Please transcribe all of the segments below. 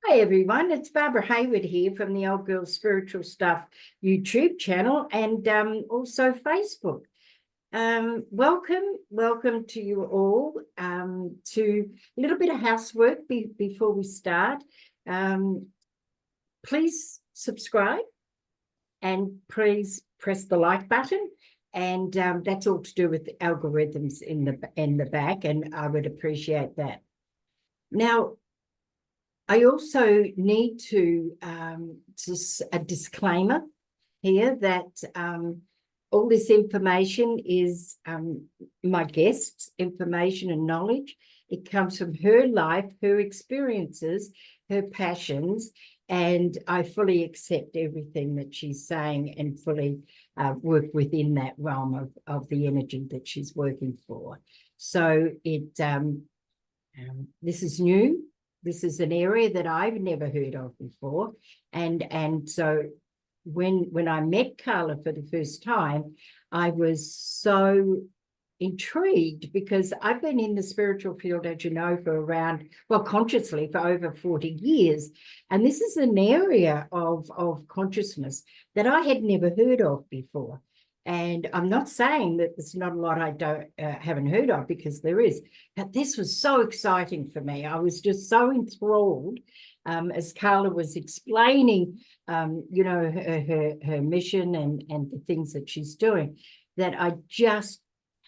Hi everyone, it's Barbara Hayward here from the Old Girl Spiritual Stuff YouTube channel and also Facebook. Welcome to you all to a little bit of housework before we start. Please subscribe and please press the like button, and that's all to do with the algorithms in the back, and I would appreciate that. Now, I also need to just a disclaimer here that all this information is my guest's information and knowledge. It comes from her life, her experiences, her passions, and I fully accept everything that she's saying and fully work within that realm of the energy that she's working for. So this is new. This is an area that I've never heard of before. And so when I met Carla for the first time, I was so intrigued because I've been in the spiritual field, as you know, for around, well, consciously for over 40 years. And this is an area of consciousness that I had never heard of before. And I'm not saying that there's not a lot I haven't heard of, because there is, but this was so exciting for me. I was just so enthralled as Carla was explaining, her mission and the things that she's doing, that I just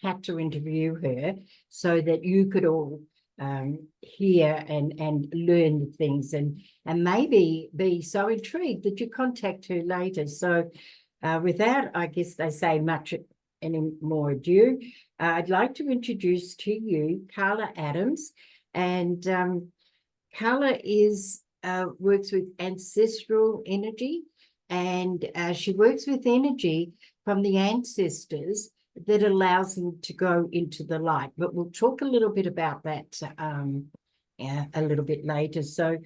had to interview her so that you could all hear and learn the things and maybe be so intrigued that you contact her later. So without, I guess they say, much any more ado, I'd like to introduce to you Carla Adams. And Carla works with ancestral energy, and she works with energy from the ancestors that allows them to go into the light. But we'll talk a little bit about that a little bit later. So,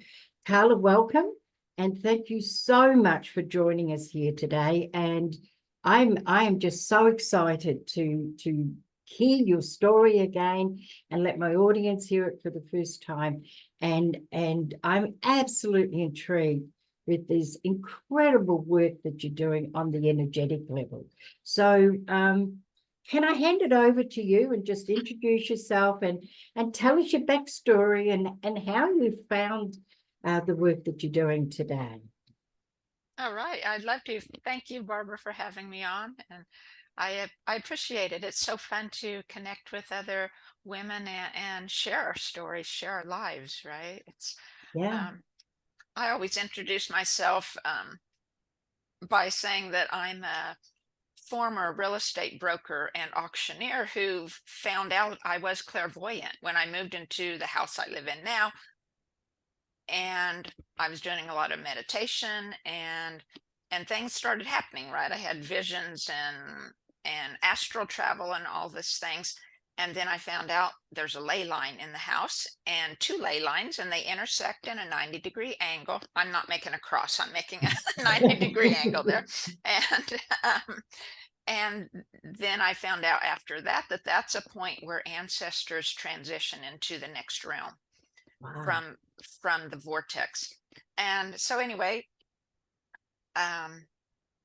Carla, welcome. And thank you so much for joining us here today. And I am just so excited to hear your story again and let my audience hear it for the first time. And I'm absolutely intrigued with this incredible work that you're doing on the energetic level. So can I hand it over to you and just introduce yourself and tell us your backstory and how you found the work that you're doing today? All right. I'd love to. Thank you, Barbara, for having me on. And I appreciate it. It's so fun to connect with other women and share our stories, share our lives, right? Yeah. I always introduce myself by saying that I'm a former real estate broker and auctioneer who found out I was clairvoyant when I moved into the house I live in now. And I was doing a lot of meditation and things started happening, right? I had visions and astral travel and all these things. And then I found out there's a ley line in the house and two ley lines, and they intersect in a 90-degree angle. I'm not making a cross, I'm making a 90-degree angle there. And then I found out after that that's a point where ancestors transition into the next realm. Wow. From the vortex. And so anyway,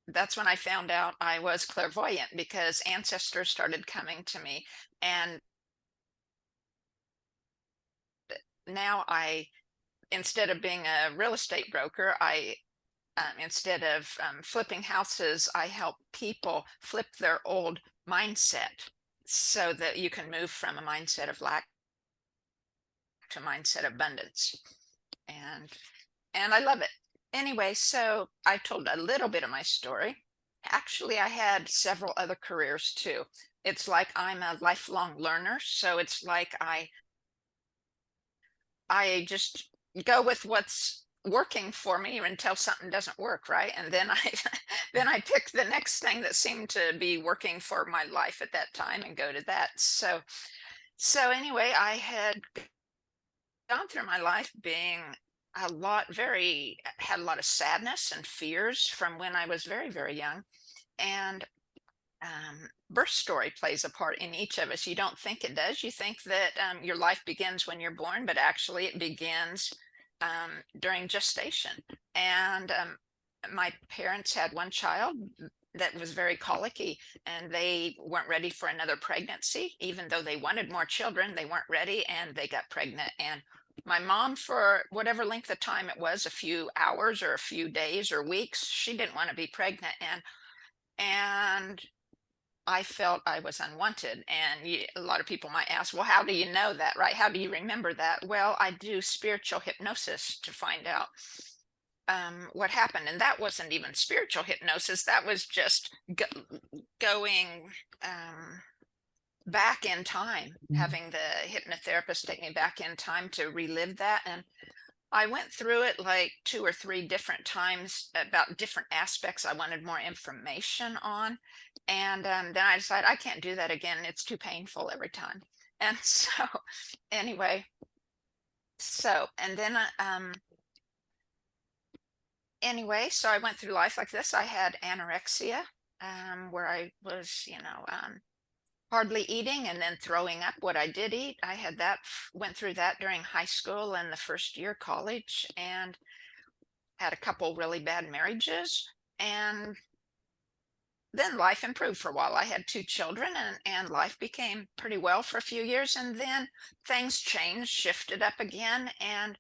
that's when I found out I was clairvoyant, because ancestors started coming to me. And now instead of being a real estate broker, instead of flipping houses, I help people flip their old mindset so that you can move from a mindset of lack to mindset abundance. And I love it. Anyway, so I told a little bit of my story. Actually, I had several other careers too. It's like I'm a lifelong learner, so it's like I just go with what's working for me until something doesn't work, right? And then I pick the next thing that seemed to be working for my life at that time and go to that. So anyway, I had gone through my life being had a lot of sadness and fears from when I was very, very young. And birth story plays a part in each of us. You don't think it does. You think that your life begins when you're born, but actually it begins during gestation. And my parents had one child that was very colicky, and they weren't ready for another pregnancy. Even though they wanted more children, they weren't ready, and they got pregnant. And my mom, for whatever length of time it was, a few hours or a few days or weeks, she didn't want to be pregnant. And I felt I was unwanted. And a lot of people might ask, well, how do you know that, right? How do you remember that? Well, I do spiritual hypnosis to find out what happened. And that wasn't even spiritual hypnosis. That was just going back in time, having the hypnotherapist take me back in time to relive that. And I went through it like 2 or 3 different times about different aspects I wanted more information on. And then I decided I can't do that again. It's too painful every time. And so anyway, and then anyway, so I went through life like this. I had anorexia, where I was, hardly eating and then throwing up what I did eat. I had that, went through that during high school and the first year college, and had a couple really bad marriages. And then life improved for a while. I had 2 children, and life became pretty well for a few years. And then things changed, shifted up again. And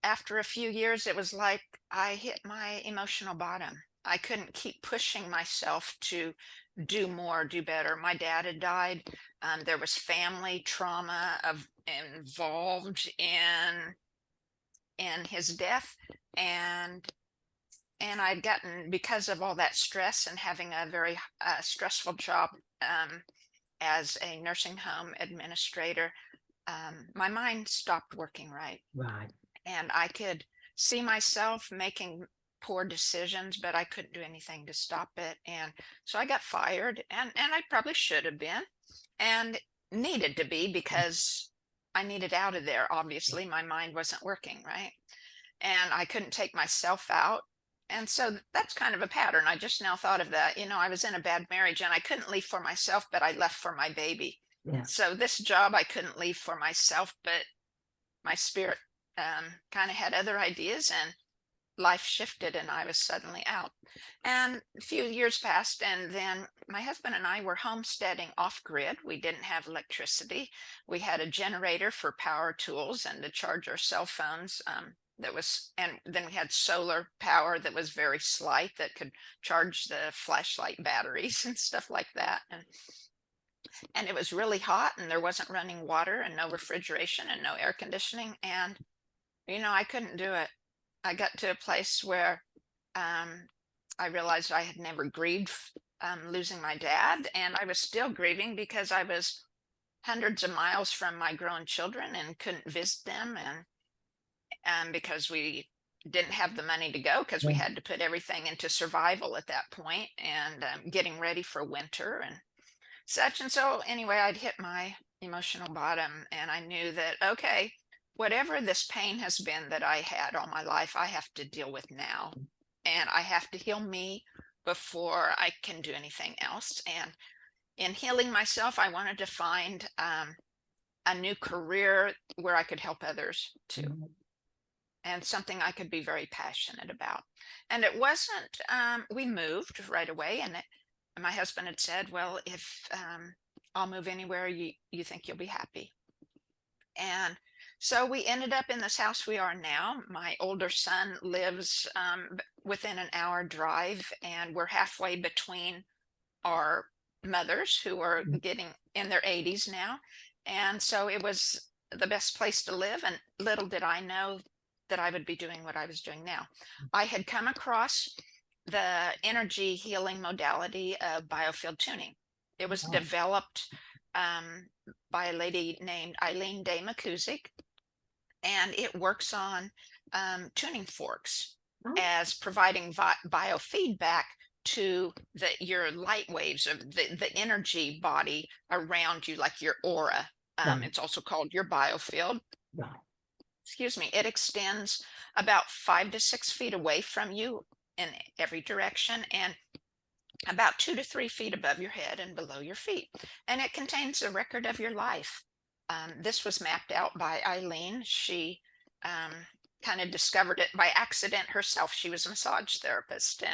after a few years, it was like I hit my emotional bottom. I couldn't keep pushing myself to do more, do better. My dad had died. There was family trauma involved in his death, and I'd gotten, because of all that stress and having a very stressful job as a nursing home administrator, my mind stopped working right. Right. And I could see myself making poor decisions, but I couldn't do anything to stop it. And so I got fired, and I probably should have been, and needed to be, because I needed out of there. Obviously, my mind wasn't working right, and I couldn't take myself out. And so that's kind of a pattern. I just now thought of that. I was in a bad marriage, and I couldn't leave for myself, but I left for my baby. Yeah. So this job I couldn't leave for myself, but my spirit kind of had other ideas, and life shifted, and I was suddenly out. And a few years passed, and then my husband and I were homesteading off grid. We didn't have electricity. We had a generator for power tools and to charge our cell phones. And then we had solar power that was very slight, that could charge the flashlight batteries and stuff like that. And it was really hot, and there wasn't running water, and no refrigeration, and no air conditioning. And I couldn't do it. I got to a place where I realized I had never grieved losing my dad, and I was still grieving because I was hundreds of miles from my grown children and couldn't visit them, and because we didn't have the money to go, because we had to put everything into survival at that point, and getting ready for winter and such. And so anyway, I'd hit my emotional bottom, and I knew that, okay, whatever this pain has been that I had all my life, I have to deal with now, and I have to heal me before I can do anything else. And in healing myself, I wanted to find a new career where I could help others too, and something I could be very passionate about. And it wasn't, we moved right away, and my husband had said, well, if I'll move anywhere you think you'll be happy. And so we ended up in this house we are now. My older son lives within an hour drive, and we're halfway between our mothers, who are getting in their 80s now. And so it was the best place to live. And little did I know that I would be doing what I was doing now. I had come across the energy healing modality of biofield tuning. It was developed by a lady named Eileen Day McCusick, and it works on tuning forks as providing biofeedback to your light waves of the energy body around you, like your aura. It's also called your biofield. Excuse me. It extends about 5 to 6 feet away from you in every direction, and about 2 to 3 feet above your head and below your feet. And it contains a record of your life. This was mapped out by Eileen. She kind of discovered it by accident herself. She was a massage therapist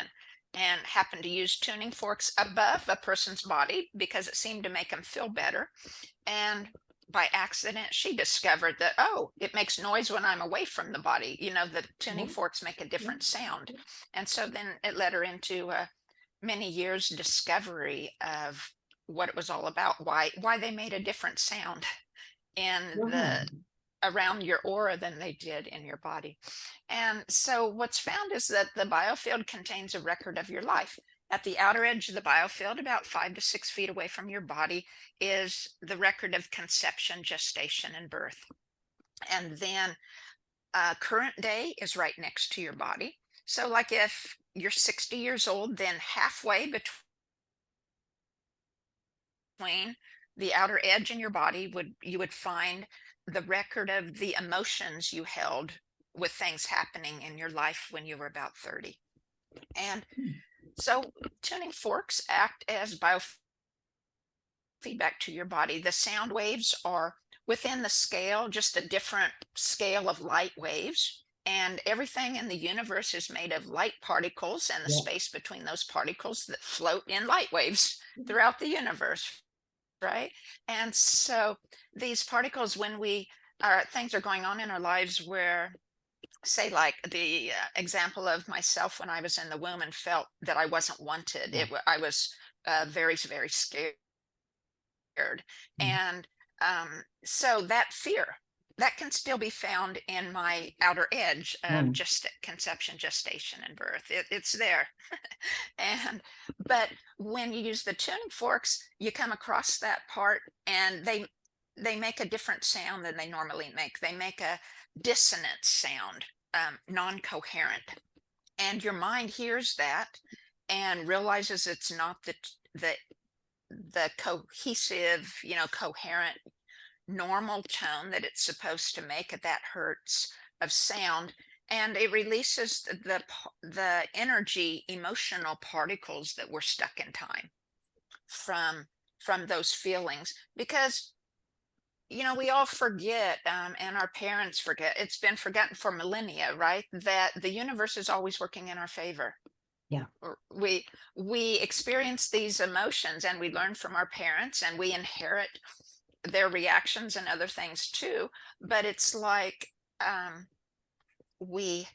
and happened to use tuning forks above a person's body because it seemed to make them feel better. And by accident, she discovered that, oh, it makes noise when I'm away from the body. You know, the tuning forks make a different sound. And so then it led her into many years discovery of what it was all about, why they made a different sound in the around your aura than they did in your body. And so what's found is that the biofield contains a record of your life. At the outer edge of the biofield, about 5 to 6 feet away from your body, is the record of conception, gestation, and birth. And then current day is right next to your body. So like if you're 60 years old, then halfway between the outer edge and your body you would find the record of the emotions you held with things happening in your life when you were about 30. And so tuning forks act as biofeedback to your body. The sound waves are within the scale, just a different scale of light waves. And everything in the universe is made of light particles and the space between those particles that float in light waves throughout the universe, right? And so these particles, when things are going on in our lives where, say, like the example of myself when I was in the womb and felt that I wasn't wanted. I was very, very scared. And so that fear, that can still be found in my outer edge of just conception, gestation, and birth. It's there. But when you use the tuning forks, you come across that part and they make a different sound than they normally make. They make a dissonant sound, non-coherent. And your mind hears that and realizes it's not the cohesive, coherent, normal tone that it's supposed to make at that hertz of sound. And it releases the energy, emotional particles that were stuck in time from those feelings. Because we all forget, and our parents forget, it's been forgotten for millennia, right? That the universe is always working in our favor. Yeah. We experience these emotions and we learn from our parents and we inherit their reactions and other things too. But it's like we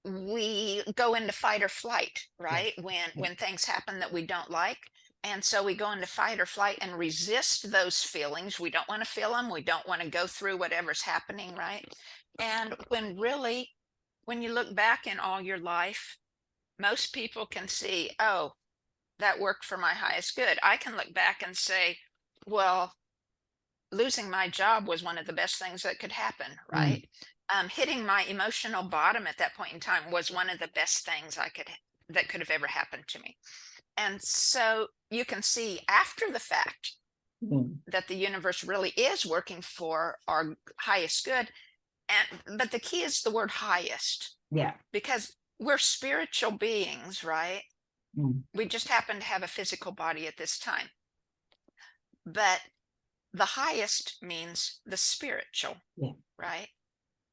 go into fight or flight, right? When things happen that we don't like. And so we go into fight or flight and resist those feelings. We don't want to feel them. We don't want to go through whatever's happening, right? And when you look back in all your life, most people can see, oh, that worked for my highest good. I can look back and say, well, losing my job was one of the best things that could happen, right? Hitting my emotional bottom at that point in time was one of the best things that could have ever happened to me. And so you can see after the fact that the universe really is working for our highest good. But the key is the word highest. Yeah. Because we're spiritual beings, right? We just happen to have a physical body at this time. But the highest means the spiritual, right?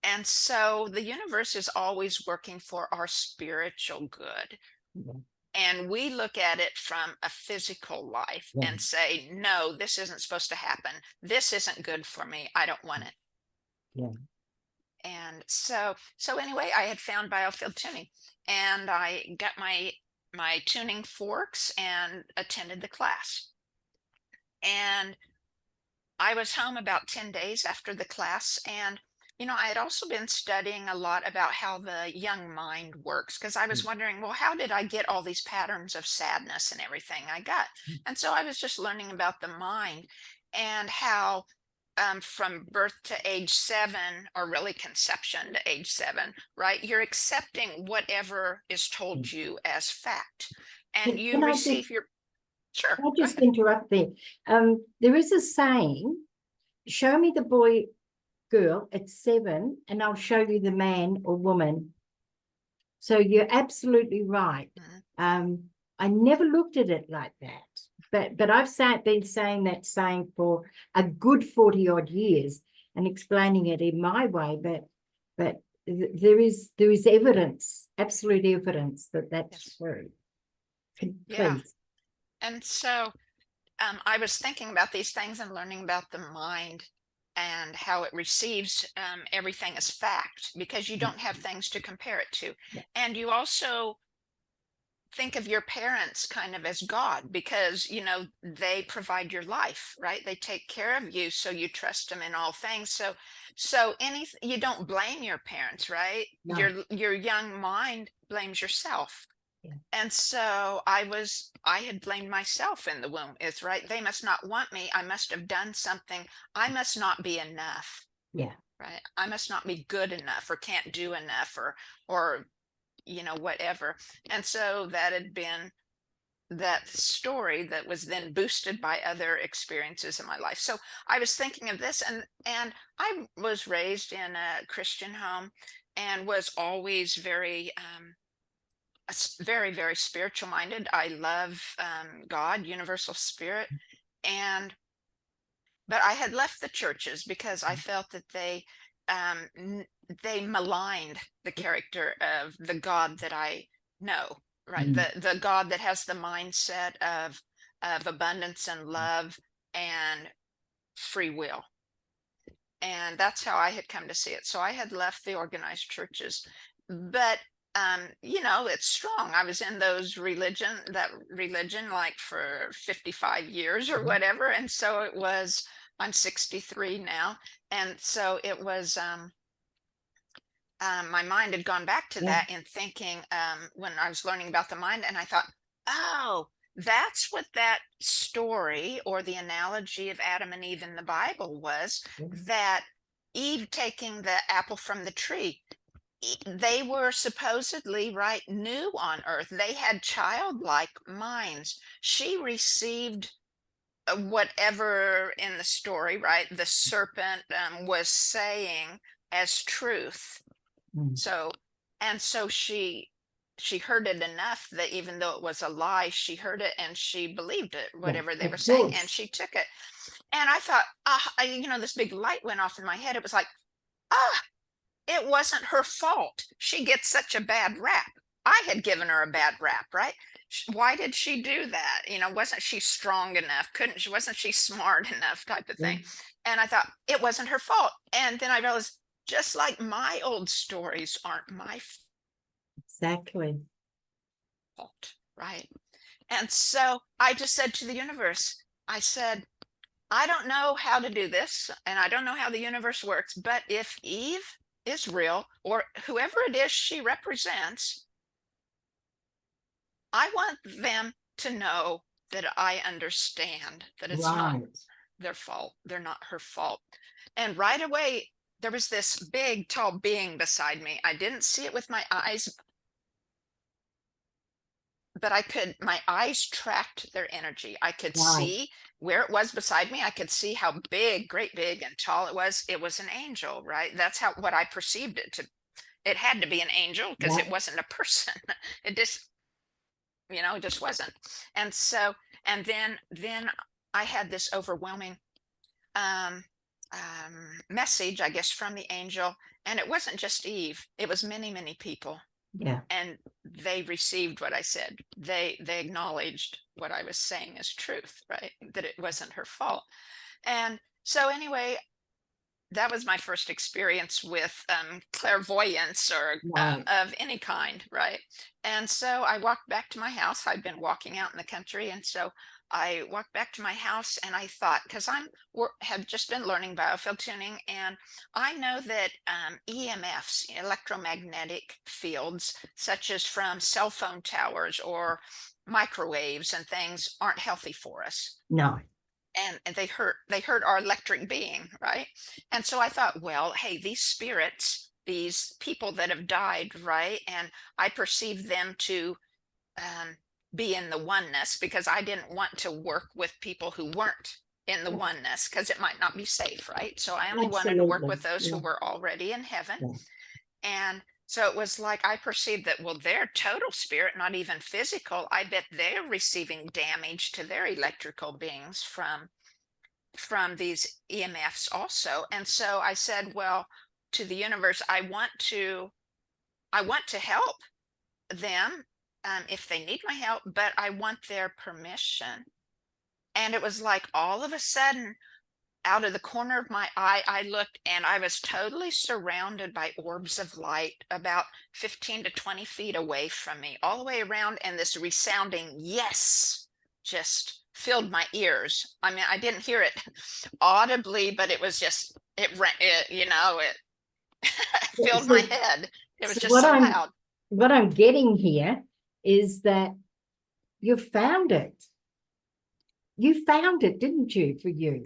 And so the universe is always working for our spiritual good. And we look at it from a physical life and say, no, this isn't supposed to happen. This isn't good for me. I don't want it. And so anyway, I had found biofield tuning and I got my tuning forks and attended the class. And I was home about 10 days after the class. And I had also been studying a lot about how the young mind works, because I was wondering, well, how did I get all these patterns of sadness and everything I got? And so I was just learning about the mind and how from birth to age 7, or really conception to age 7, right? You're accepting whatever is told you as fact. And you receive your... Sure. I'll just interrupt there. There is a saying, show me the boy, girl at 7 and I'll show you the man or woman. So you're absolutely right. I never looked at it like that, but I've been saying that saying for a good 40 odd years and explaining it in my way, but there is evidence, absolute evidence that that's Yes. true. Yeah. Please. And so I was thinking about these things and learning about the mind and how it receives everything as fact, because you don't have things to compare it to. Yeah. And you also think of your parents kind of as God, because they provide your life, right? They take care of you, so you trust them in all things. So you don't blame your parents, right? No. Your young mind blames yourself. Yeah. And so I had blamed myself in the womb. It's right. They must not want me. I must have done something. I must not be enough. Yeah. Right. I must not be good enough, or can't do enough, or whatever. And so that had been that story that was then boosted by other experiences in my life. So I was thinking of this, and I was raised in a Christian home and was always very very, very spiritual minded. I love God, universal spirit. And but I had left the churches because I felt that they maligned the character of the God that I know, right? Mm. The God that has the mindset of abundance and love and free will. And that's how I had come to see it. So I had left the organized churches, but it's strong. I was in that religion like for 55 years or whatever. And so I'm 63 now. And so it was, my mind had gone back to Yeah. that in thinking, when I was learning about the mind, and I thought, oh, that's what that story or the analogy of Adam and Eve in the Bible was, Yeah. that Eve taking the apple from the tree. They were supposedly, right, new on earth. They had childlike minds. She received whatever in the story, right, the serpent was saying as truth. Mm. So she heard it enough that even though it was a lie, she heard it and she believed it, whatever they Of were saying, and course. she took it. And I thought, this big light went off in my head. It was like, it wasn't her fault. She gets such a bad rap. I had given her a bad rap, right? Why did she do that? Wasn't she strong enough? Wasn't she smart enough, type of thing? Yeah. And I thought it wasn't her fault. And then I realized, just like my old stories aren't my Exactly. fault, right? And so I just said to the universe, I said, I don't know how to do this, and I don't know how the universe works, but if Eve is real, or whoever it is she represents, I want them to know that I understand that it's not Right. their fault. They're not her fault. And right away, there was this big, tall being beside me. I didn't see it with my eyes, but my eyes tracked their energy. I could Right. see where it was beside me. I could see how big, great big and tall it was. It was an angel, right? That's what I perceived it to. It had to be an angel, because Yeah. it wasn't a person. It just wasn't. And so, and then I had this overwhelming um, message, I guess, from the angel. And it wasn't just Eve. It was many, many people. Yeah. And they received what I said. They acknowledged what I was saying as truth, right? That it wasn't her fault. And so anyway, that was my first experience with clairvoyance, or Right. of any kind, right? And so I walked back to my house. I'd been walking out in the country, and so I walked back to my house, and I thought, because have just been learning biofield tuning, and I know that EMFs, electromagnetic fields, such as from cell phone towers or microwaves and things, aren't healthy for us. No. And they hurt our electric being, right? And so I thought, well, hey, these spirits, these people that have died, right, and I perceive them to be in the oneness, because I didn't want to work with people who weren't in the oneness, because it might not be safe, right? So I only wanted to work Absolutely. with those who Yeah. were already in heaven. Yeah. And so it was like I perceived that, well, they're total spirit, not even physical. I bet they're receiving damage to their electrical beings from these EMFs also. And so I said, well, to the universe, I want to help them if they need my help, but I want their permission. And it was like all of a sudden, out of the corner of my eye, I looked and I was totally surrounded by orbs of light about 15 to 20 feet away from me, all the way around. And this resounding yes just filled my ears. I mean, I didn't hear it audibly, but it was just, it filled my So, head. It was so just so loud. what I'm getting here is that you found it. You found it, didn't you, for you?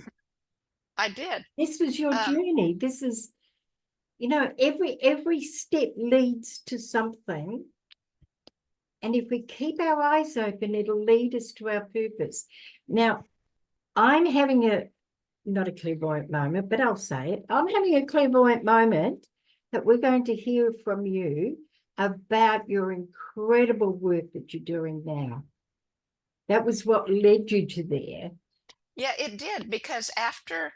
I did. This was your journey. This is, every step leads to something. And if we keep our eyes open, it'll lead us to our purpose. Now, I'm having not a clairvoyant moment, but I'll say it. I'm having a clairvoyant moment that we're going to hear from you about your incredible work that you're doing now. That was what led you to there. Yeah, it did, because after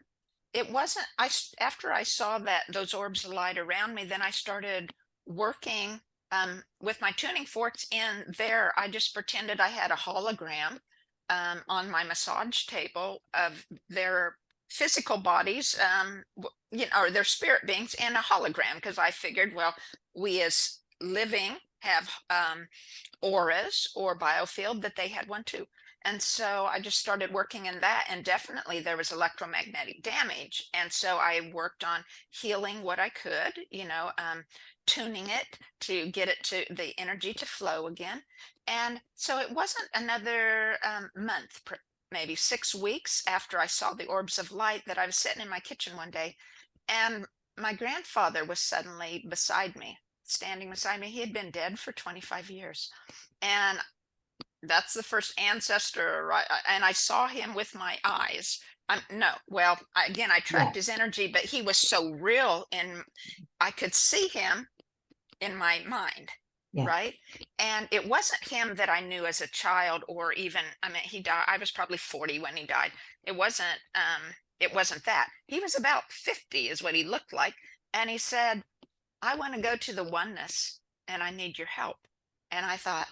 I saw that those orbs of light around me, then I started working with my tuning forks in there. I just pretended I had a hologram on my massage table of their physical bodies, or their spirit beings in a hologram, because I figured, well, we as living have auras or biofield, that they had one too. And so I just started working in that, and definitely there was electromagnetic damage. And so I worked on healing what I could, tuning it to get it to the energy to flow again. And so it wasn't another month, maybe 6 weeks after I saw the orbs of light, that I was sitting in my kitchen one day, and my grandfather was suddenly beside me, standing beside me. He had been dead for 25 years. And that's the first ancestor, right? And I saw him with my eyes. No, well, again, I tracked his energy, but he was so real, and I could see him in my mind, right? And it wasn't him that I knew as a child, or even, I mean, he died. I was probably 40 when he died. It wasn't that. He was about 50 is what he looked like. And he said, I want to go to the oneness and I need your help. And I thought,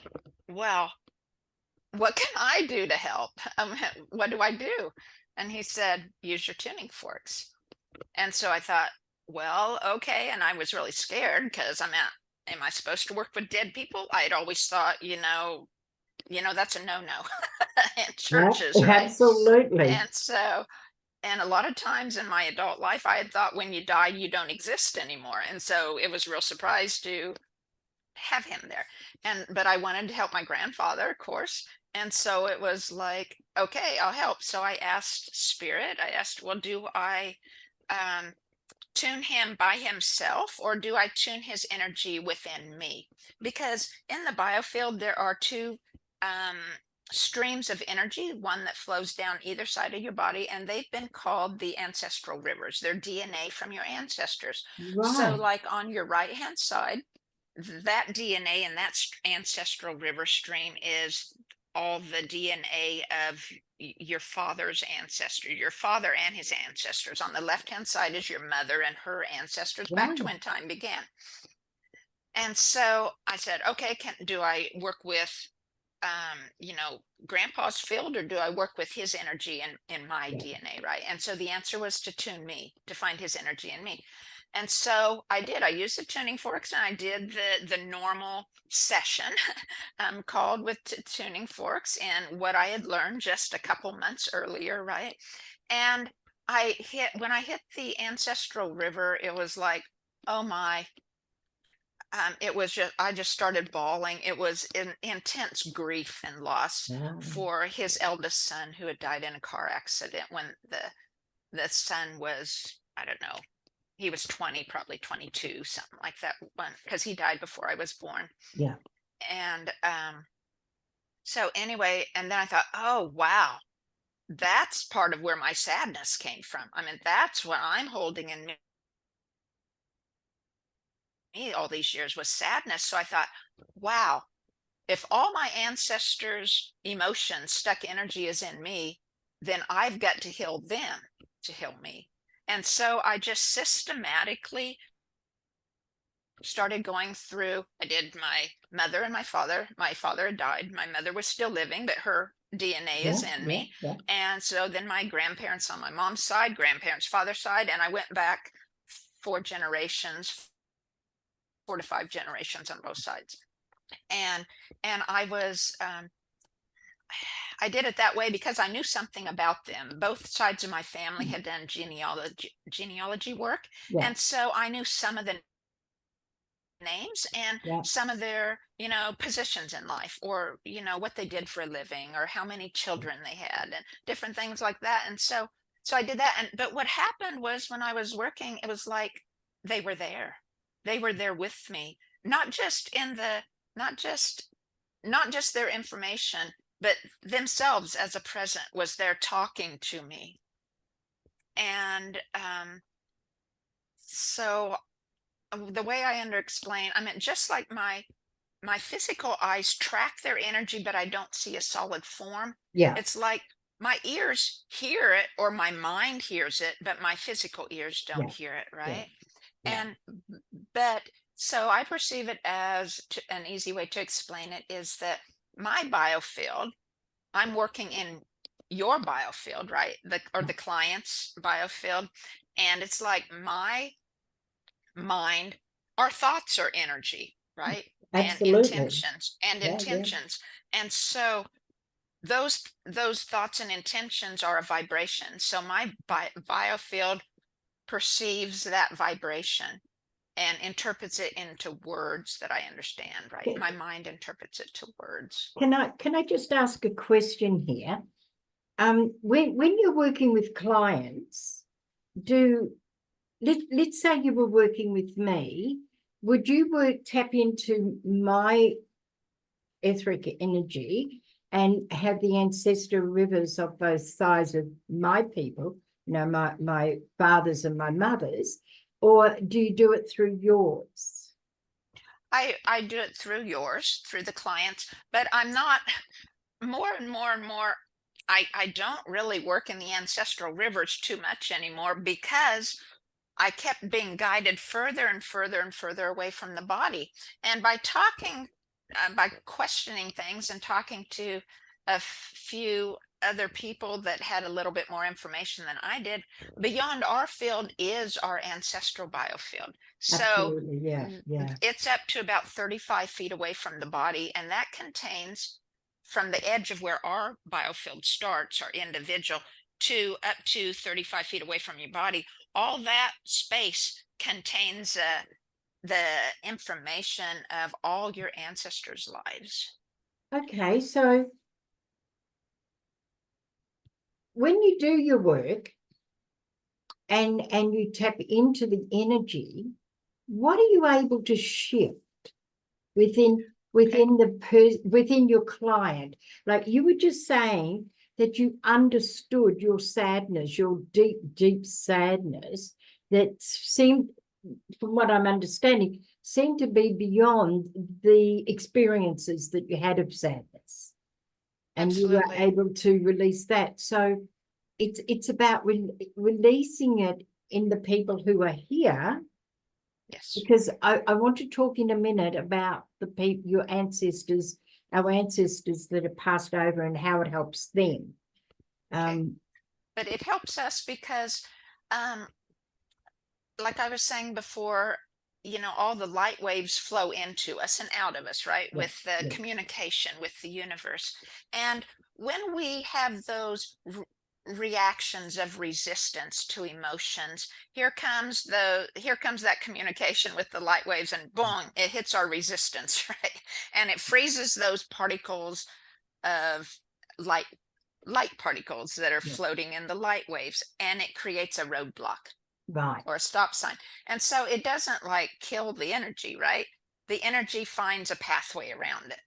well, what can I do to help? What do I do? And he said, use your tuning forks. And so I thought, well, okay. And I was really scared, because am I supposed to work with dead people? I had always thought, that's a no-no in churches, right? Absolutely. And so, and a lot of times in my adult life, I had thought when you die, you don't exist anymore. And so it was a real surprise to have him there. But I wanted to help my grandfather, of course. And so it was like, okay, I'll help. So I asked Spirit, well, do I tune him by himself, or do I tune his energy within me? Because in the biofield, there are two streams of energy, one that flows down either side of your body, and they've been called the ancestral rivers. They're DNA from your ancestors. So Right. like on your right hand side, that DNA and that ancestral river stream is all the DNA of your father's ancestor, your father and his ancestors. On the left-hand side is your mother and her ancestors back to when time began. And so I said, okay, do I work with, grandpa's field, or do I work with his energy in my DNA, right? And so the answer was to tune me, to find his energy in me. And so I did. I used the tuning forks, and I did the normal session called with tuning forks, and what I had learned just a couple months earlier, right? And when I hit the ancestral river, it was like, oh my, it was just, I just started bawling. It was intense grief and loss for his eldest son, who had died in a car accident when the son was, I don't know, he was 20, probably 22, something like that, because he died before I was born. Yeah. And so anyway, and then I thought, oh, wow, that's part of where my sadness came from. I mean, that's what I'm holding in me all these years, was sadness. So I thought, wow, if all my ancestors' emotions, stuck energy is in me, then I've got to heal them to heal me. And so I just systematically started going through, I did my mother and my father. My father had died. My mother was still living, but her DNA is in me. And so then my grandparents on my mom's side, grandparents, father's side, and I went back 4 generations, 4 to 5 generations on both sides. And I was I did it that way because I knew something about them. Both sides of my family had done genealogy work. Yeah. And so I knew some of the names and Yeah. some of their, positions in life, or, what they did for a living, or how many children they had, and different things like that. And so I did that. But what happened was, when I was working, it was like they were there. They were there with me, not just in the, not just their information, but themselves as a present was there talking to me. And so the way I explain, I mean, just like my physical eyes track their energy, but I don't see a solid form. Yeah. It's like my ears hear it, or my mind hears it, but my physical ears don't hear it, right? Yeah. And but so I perceive it as, an easy way to explain it is that my biofield, I'm working in your biofield, right? The client's biofield. And it's like my mind, our thoughts are energy, right? Absolutely. And intentions. And so those thoughts and intentions are a vibration. So my biofield perceives that vibration and interprets it into words that I understand, right? My mind interprets it to words. Can I just ask a question here? When you're working with clients, let's say you were working with me, would you tap into my etheric energy and have the ancestral rivers of both sides of my people, my fathers and my mothers, or do you do it through yours? I do it through yours, through the clients, but I'm not, more and more and more, I don't really work in the ancestral rivers too much anymore, because I kept being guided further and further and further away from the body. And by by questioning things and talking to a few other people that had a little bit more information than I did, beyond our field is our ancestral biofield. So Absolutely. Yeah. it's up to about 35 feet away from the body, and that contains, from the edge of where our biofield starts, our individual, to up to 35 feet away from your body, all that space contains the information of all your ancestors' lives. Okay, so when you do your work and you tap into the energy, what are you able to shift within within your client? Like you were just saying that you understood your sadness, your deep sadness, that seemed, from what I'm understanding, seemed to be beyond the experiences that you had of sadness. And Absolutely. you were able to release that. So it's about releasing it in the people who are here. Yes. Because I want to talk in a minute about the people, your ancestors, our ancestors that have passed over, and how it helps them. Okay. But it helps us because, like I was saying before, all the light waves flow into us and out of us, right? With the communication with the universe. And when we have those reactions of resistance to emotions, here comes that communication with the light waves, and boom, it hits our resistance, right? And it freezes those particles of light particles that are floating in the light waves, and it creates a roadblock. Right. Or a stop sign. And so it doesn't like kill the energy, right? The energy finds a pathway around it.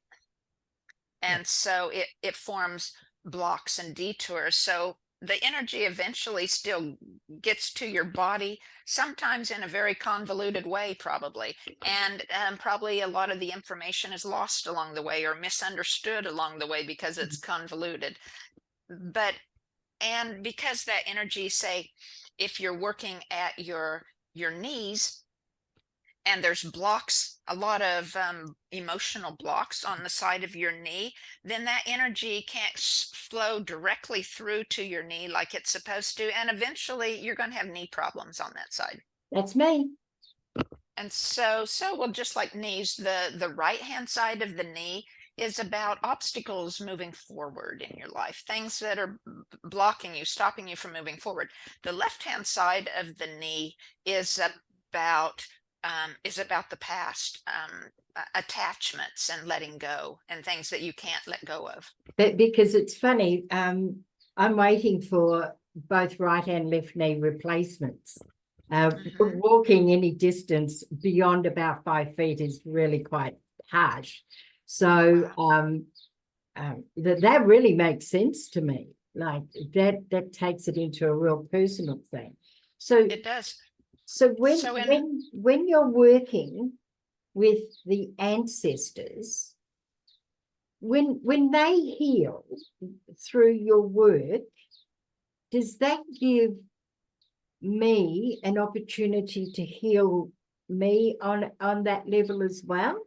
And so it forms blocks and detours. So the energy eventually still gets to your body, sometimes in a very convoluted way, probably. And probably a lot of the information is lost along the way, or misunderstood along the way, because it's convoluted. And because that energy, say, if you're working at your knees, and there's blocks, a lot of emotional blocks on the side of your knee, then that energy can't flow directly through to your knee like it's supposed to. And eventually you're going to have knee problems on that side. That's me. And well, just like knees, the right hand side of the knee is about obstacles moving forward in your life, things that are blocking you, stopping you from moving forward. The left hand side of the knee is about the past, attachments and letting go, and things that you can't let go of. But because it's funny, I'm waiting for both right and left knee replacements. Walking any distance beyond about 5 feet is really quite harsh. So that really makes sense to me. Like that takes it into a real personal thing. So it does. So when you're working with the ancestors, when they heal through your work, does that give me an opportunity to heal me on that level as well?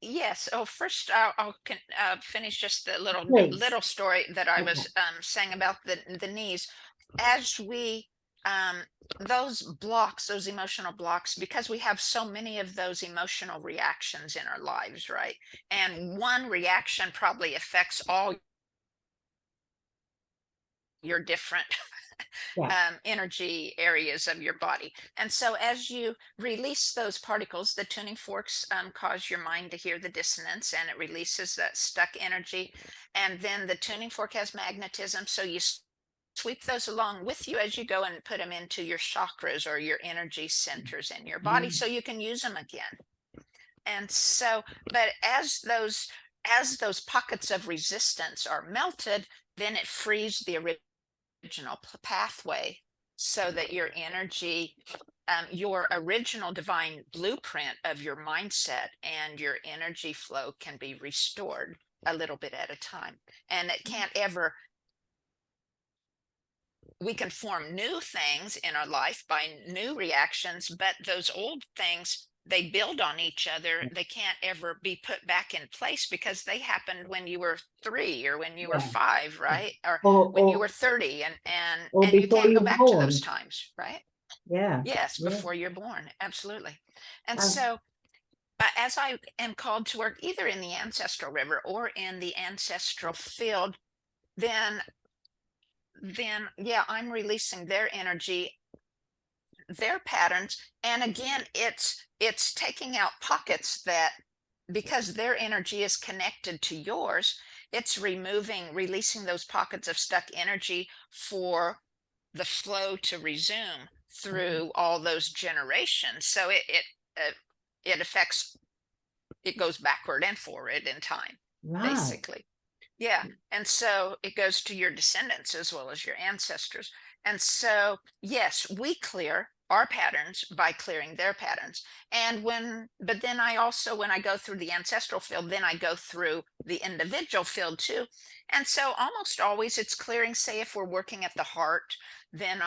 Yes. Oh, first I'll finish just the Please. little story that I was saying about the knees. As we those blocks, those emotional blocks, because we have so many of those emotional reactions in our lives, right? And one reaction probably affects all your different energy areas of your body. And so as you release those particles, the tuning forks cause your mind to hear the dissonance, and it releases that stuck energy. And then the tuning fork has magnetism, so you sweep those along with you as you go and put them into your chakras or your energy centers in your body, so you can use them again. And so, but as those pockets of resistance are melted, then it frees the original pathway, so that your energy, your original divine blueprint of your mindset and your energy flow can be restored a little bit at a time. And it can't ever, we can form new things in our life by new reactions, but those old things, they build on each other. They can't ever be put back in place because they happened when you were 3 or when you were 5, right? Or when you were 30, and you can't go back to those times, right? Yeah. Yes, before you're born. Absolutely. And so as I am called to work either in the ancestral river or in the ancestral field, then yeah, I'm releasing their energy, their patterns. And again, it's taking out pockets that, because their energy is connected to yours, it's releasing those pockets of stuck energy for the flow to resume through all those generations. So it affects, it goes backward and forward in time, basically. Yeah. And so it goes to your descendants as well as your ancestors. And so, yes, we clear our patterns by clearing their patterns. But then I also, when I go through the ancestral field, then I go through the individual field too. And so almost always it's clearing, say if we're working at the heart, then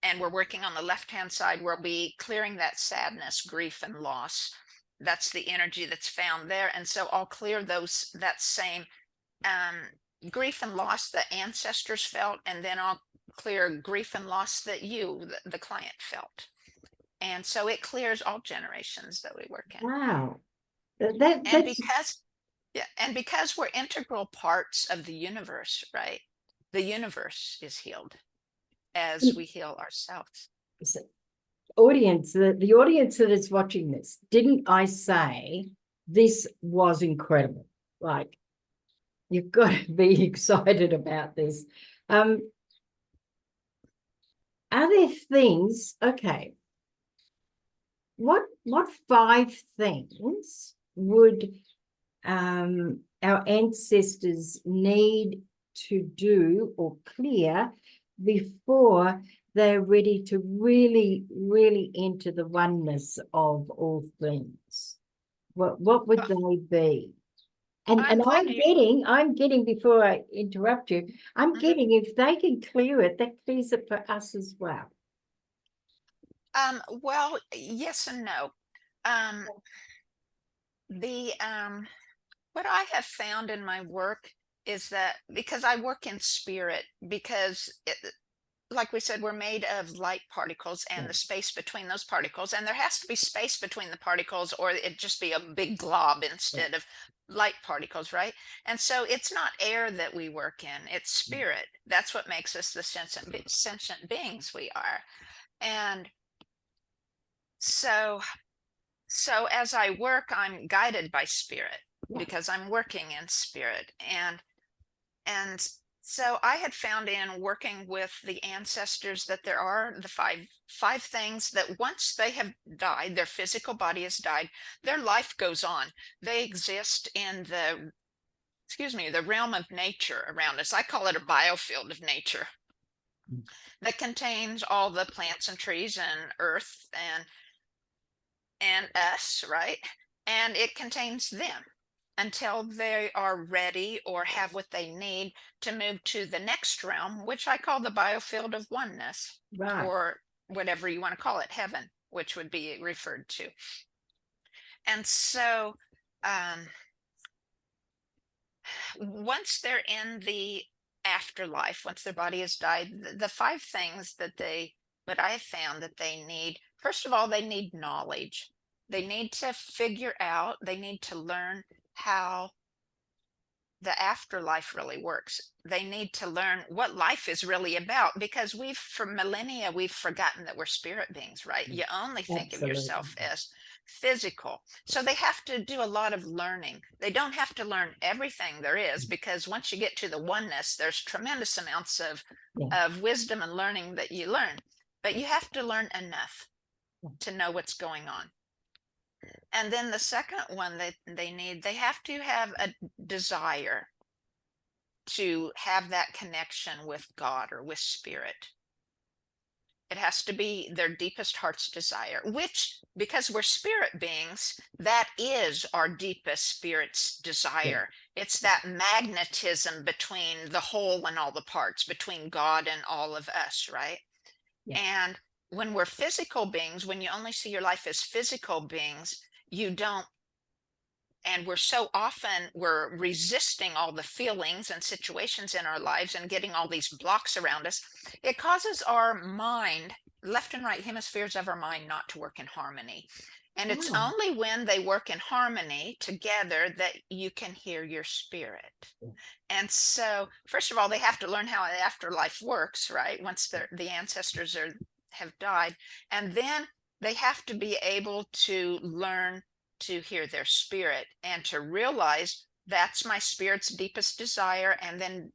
and we're working on the left-hand side, we'll be clearing that sadness, grief, and loss. That's the energy that's found there. And so I'll clear that same grief and loss that ancestors felt, and then I'll clear grief and loss that the client felt. And so it clears all generations that we work in. Wow. And because we're integral parts of the universe, right? The universe is healed as we heal ourselves. Audience, the audience that is watching this, didn't I say this was incredible? Like, you've got to be excited about this. Are there things, okay, what 5 things would our ancestors need to do or clear before they're ready to really, really enter the oneness of all things? What would they be? And I'm getting, before I interrupt you, I'm getting, if they can clear it, that clears it for us as well. Well, yes and no. Um, the what I have found in my work is that because I work in spirit, because like we said, we're made of light particles Yeah. and the space between those particles, and there has to be space between the particles, or it'd just be a big glob instead of light particles, right? And so it's not air that we work in, it's spirit. That's what makes us the sentient beings we are. And so as I work, I'm guided by spirit Yeah. because I'm working in spirit. And so I had found in working with the ancestors that there are the five things that once they have died, their physical body has died, their life goes on. They exist in the realm of nature around us. I call it a biofield of nature that contains all the plants and trees and earth and us, right? And it contains them until they are ready or have what they need to move to the next realm, which I call the biofield of oneness, Right. or whatever you want to call it, heaven, which would be referred to. And so once they're in the afterlife, once their body has died, the five things that I have found that they need, first of all, they need knowledge. They need to figure out, they need to learn how the afterlife really works. They need to learn what life is really about, because for millennia, we've forgotten that we're spirit beings, right? You only think of Absolutely. yourself as physical. So they have to do a lot of learning. They don't have to learn everything there is, because once you get to the oneness, there's tremendous amounts of wisdom and learning that you learn. But you have to learn enough to know what's going on. And then the second one that they have to have a desire to have that connection with God or with spirit. It has to be their deepest heart's desire, which, because we're spirit beings, that is our deepest spirit's desire. It's that magnetism between the whole and all the parts, between God and all of us, right? Yeah. And when we're physical beings, when you only see your life as physical beings, you don't, and we're resisting all the feelings and situations in our lives and getting all these blocks around us. It causes our mind, left and right hemispheres of our mind, not to work in harmony. And it's Oh. only when they work in harmony together that you can hear your spirit. And so, first of all, they have to learn how the afterlife works, right? Once the ancestors have died. And then they have to be able to learn to hear their spirit and to realize that's my spirit's deepest desire, and then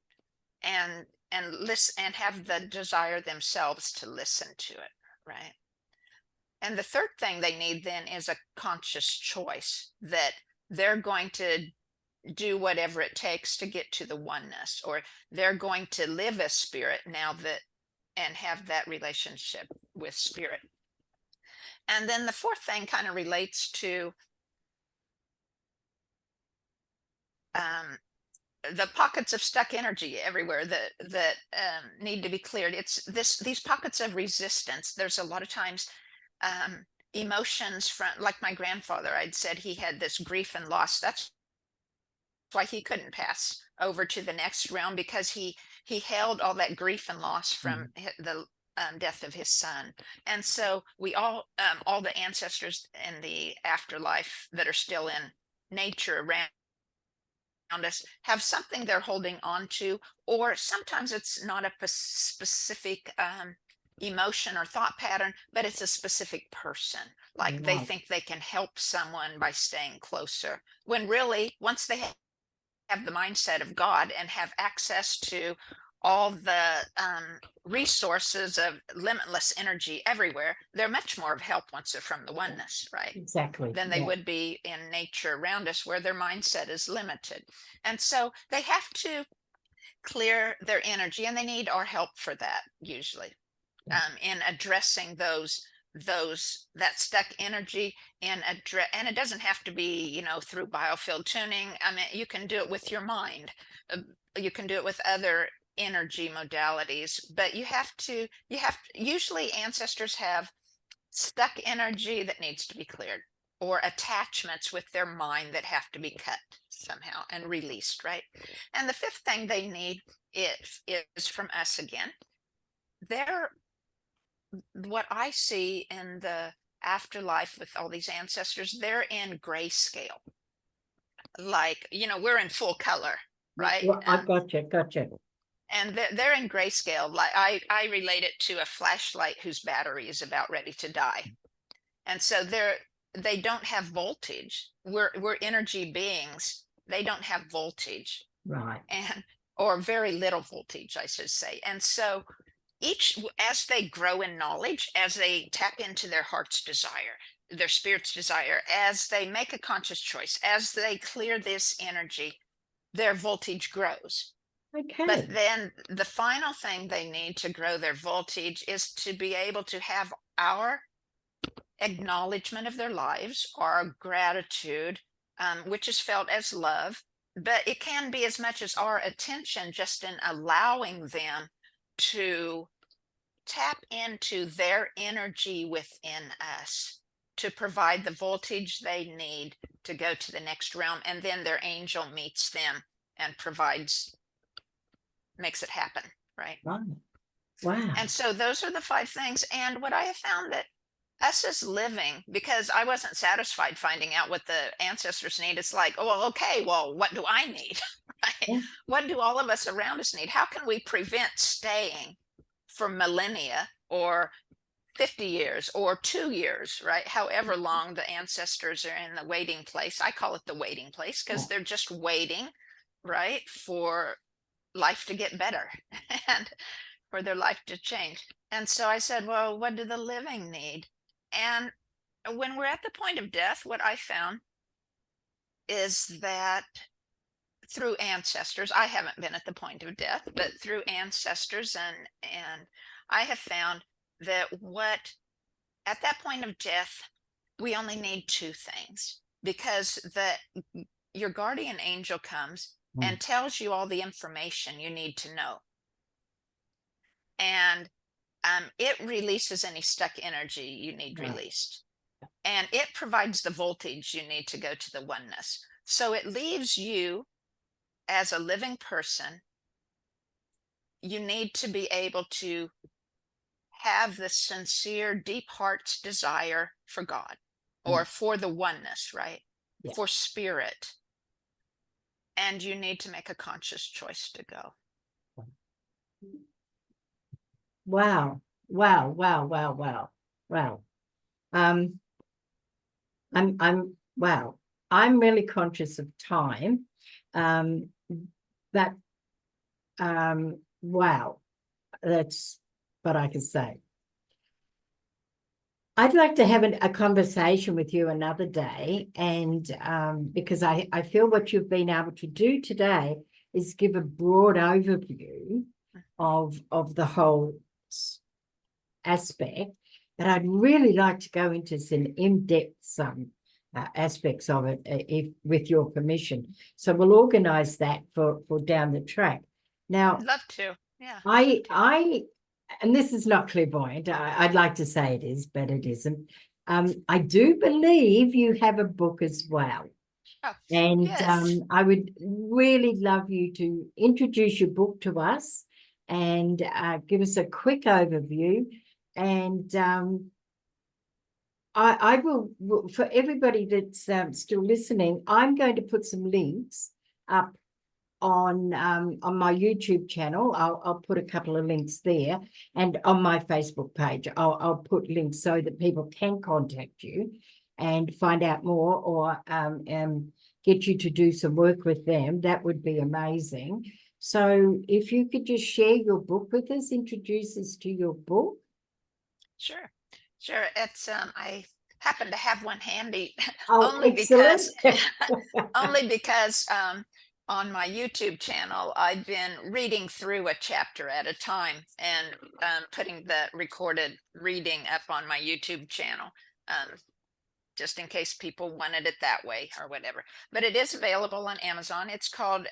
and listen and have the desire themselves to listen to it, right? And the third thing they need then is a conscious choice that they're going to do whatever it takes to get to the oneness, or they're going to live as spirit now that and have that relationship with spirit. And then the fourth thing kind of relates to the pockets of stuck energy everywhere that need to be cleared. It's these pockets of resistance. There's a lot of times emotions from, like my grandfather, I'd said he had this grief and loss. That's why he couldn't pass over to the next realm, because he held all that grief and loss from the death of his son. And so we all the ancestors in the afterlife that are still in nature around us have something they're holding on to, or sometimes it's not a specific emotion or thought pattern, but it's a specific person. Like they think they can help someone by staying closer, when really, once they have the mindset of God and have access to all the resources of limitless energy everywhere, they're much more of help once they're from the oneness, right? Exactly. Than they would be in nature around us, where their mindset is limited. And so they have to clear their energy, and they need our help for that usually, in addressing that stuck energy, and it doesn't have to be through biofield tuning. I mean, you can do it with your mind, you can do it with other energy modalities, but you have to usually ancestors have stuck energy that needs to be cleared, or attachments with their mind that have to be cut somehow and released, right? And the fifth thing they need is from us again. They're what I see in the afterlife with all these ancestors, they're in grayscale. Like, we're in full color, right? Well, I gotcha. And they're in grayscale. Like I relate it to a flashlight whose battery is about ready to die. And so they don't have voltage. We're energy beings. They don't have voltage, Right. and or very little voltage, I should say. And so as they grow in knowledge, as they tap into their heart's desire, their spirit's desire, as they make a conscious choice, as they clear this energy, their voltage grows. Okay. But then the final thing they need to grow their voltage is to be able to have our acknowledgement of their lives, our gratitude, which is felt as love, but it can be as much as our attention, just in allowing them to tap into their energy within us to provide the voltage they need to go to the next realm. And then their angel meets them and makes it happen, right? Right. Wow. And so those are the 5 things. And what I have found that us as living, because I wasn't satisfied finding out what the ancestors need. It's like, oh, well, okay, well, what do I need? Right? Yeah. What do all of us around us need? How can we prevent staying for millennia or 50 years or 2 years, right? However long the ancestors are in the waiting place. I call it the waiting place because they're just waiting, right, for life to get better and for their life to change. And so I said, well, what do the living need? And when we're at the point of death, what I found is that through ancestors, I haven't been at the point of death, but through ancestors, and I have found that at that point of death, we only need 2 things, because your guardian angel comes and tells you all the information you need to know. And it releases any stuck energy you need released. And it provides the voltage you need to go to the oneness. So it leaves you as a living person. You need to be able to have the sincere, deep heart's desire for God or for the oneness, right? Yeah. For spirit. And you need to make a conscious choice to go. Wow. Wow. Wow. I'm really conscious of time. But wow, that's what I can say. I'd like to have a conversation with you another day, and because I feel what you've been able to do today is give a broad overview of the whole aspect, but I'd really like to go into some in-depth aspects of it, if with your permission. So we'll organize that for down the track. Now, I'd love to. Yeah. And this is not clairvoyant. I'd like to say it is, but it isn't. I do believe you have a book as well. Oh, And yes. I would really love you to introduce your book to us and give us a quick overview. And I will, for everybody that's still listening, I'm going to put some links up on my YouTube channel. I'll put a couple of links there, and on my Facebook page, I'll put links so that people can contact you and find out more, or get you to do some work with them. That would be amazing. So if you could just share your book with us, introduce us to your book. Sure. It's I happen to have one handy Oh, only excellent. because on my YouTube channel, I've been reading through a chapter at a time and putting the recorded reading up on my YouTube channel, just in case people wanted it that way or whatever. But it is available on Amazon. It's called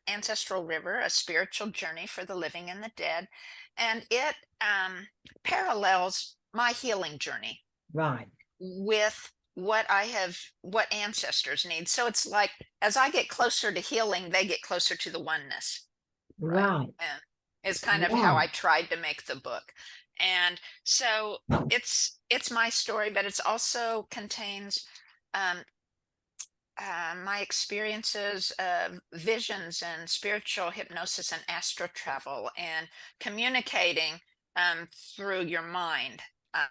Ancestral River, A Spiritual Journey for the Living and the Dead. And it parallels my healing journey. Right. with what ancestors need. So it's like, as I get closer to healing, they get closer to the oneness. Right. Right. And it's kind of how Wow. I tried to make the book. And so it's my story, but it's also contains um, my experiences of visions and spiritual hypnosis and astral travel and communicating through your mind, uh,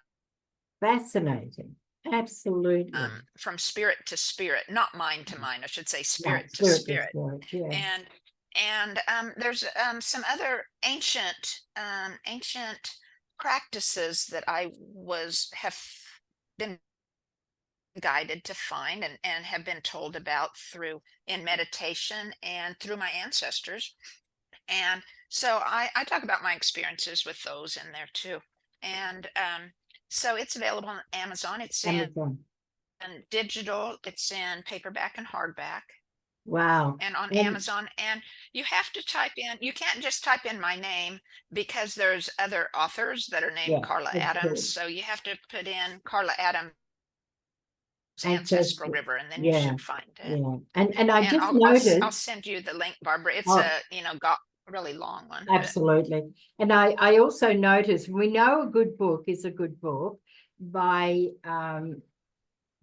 Fascinating. Absolutely. from spirit to spirit, not mind to mind, I should say spirit Right. to Spirit to spirit. spirit. Yeah. And there's some other ancient practices that have been guided to find and have been told about through in meditation and through my ancestors. And so I talk about my experiences with those in there too. And so it's available on Amazon. It's Amazon. in digital, it's in paperback and hardback, Wow. and on And Amazon. And you have to type in, you can't just type in my name, because there's other authors that are named yeah, Carla of Adams. course. So you have to put in Carla Adams Ancestral Ancestral. River, and then you Yeah. should find it. Yeah. And I And just I'll noted, send you the link, Barbara. It's oh, a, got a really long one, but absolutely. And I also noticed, we know a good book is a good book by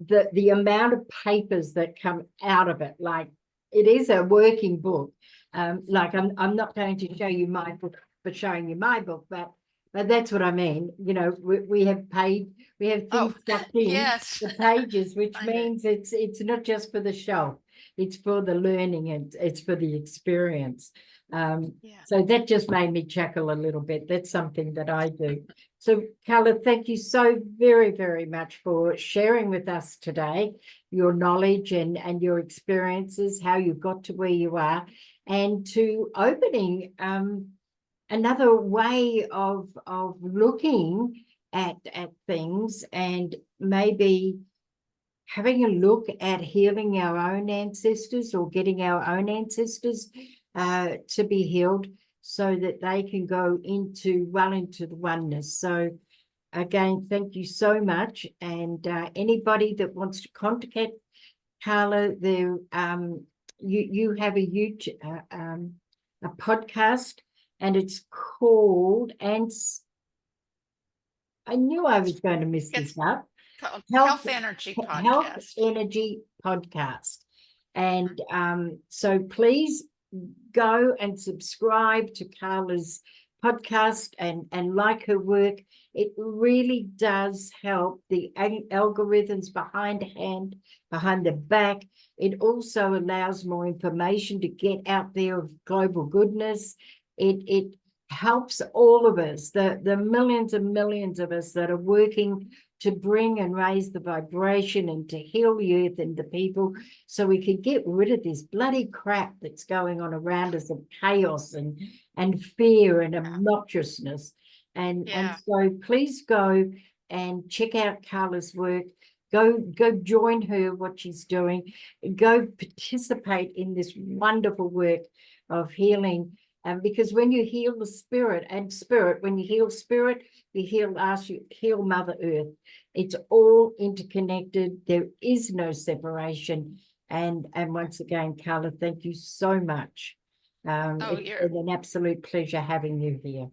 the amount of papers that come out of it. Like, it is a working book. Like, I'm not going to show you my book for showing you my book, but that's what I mean. You know, we have oh, things stuck in yes, the pages, which find it. means it's not just for the shelf, it's for the learning, and it's for the experience. Yeah. So that just made me chuckle a little bit. That's something that I do. So, Carla, thank you so very, very much for sharing with us today your knowledge and your experiences, how you got to where you are, and to opening another way of looking at things, and maybe having a look at healing our own ancestors, or getting our own ancestors to be healed, so that they can go into the oneness. So again, thank you so much. And anybody that wants to contact Carla, there you have a podcast, and it's called, and I knew I was going to mess It's this up, called Health Health Energy Health Podcast. Energy Podcast. Mhm. And so please go and subscribe to Carla's podcast, and like her work. It really does help the algorithms behind the back. It also allows more information to get out there of global goodness. It helps all of us, the millions and millions of us that are working to bring and raise the vibration and to heal the earth and the people, so we can get rid of this bloody crap that's going on around us, of chaos and fear and obnoxiousness. And Yeah. so please go and check out Carla's work. Go join her, what she's doing. Go participate in this wonderful work of healing. Because when you heal the spirit, when you heal spirit, you heal Mother Earth. It's all interconnected. There is no separation. And once again, Carla, thank you so much. Oh, It's you're, been an absolute pleasure having you here.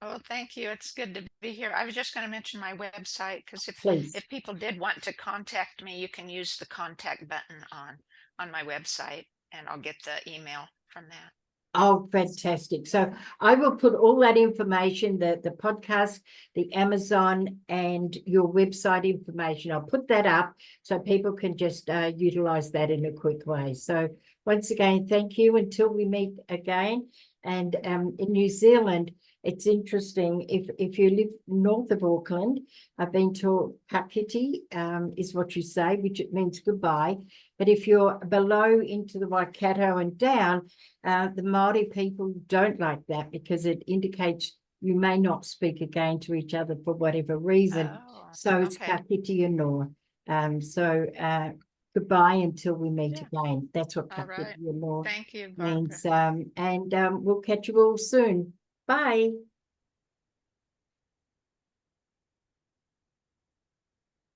oh, thank you. It's good to be here. I was just going to mention my website, because Please. if people did want to contact me, you can use the contact button on my website, and I'll get the email from that. Oh, fantastic. So I will put all that information, the podcast, the Amazon, and your website information. I'll put that up so people can just utilize that in a quick way. So once again, thank you until we meet again. And in New Zealand, it's interesting, if you live north of Auckland, I've been told Pakiti is what you say, which it means goodbye. But if you're below into the Waikato and down, the Maori people don't like that, because it indicates you may not speak again to each other for whatever reason. Oh, So it's okay. ka kite anō. Goodbye until we meet Yeah. again. That's what ka All right. kite anō Thank you, Barbara. means. We'll catch you all soon. Bye.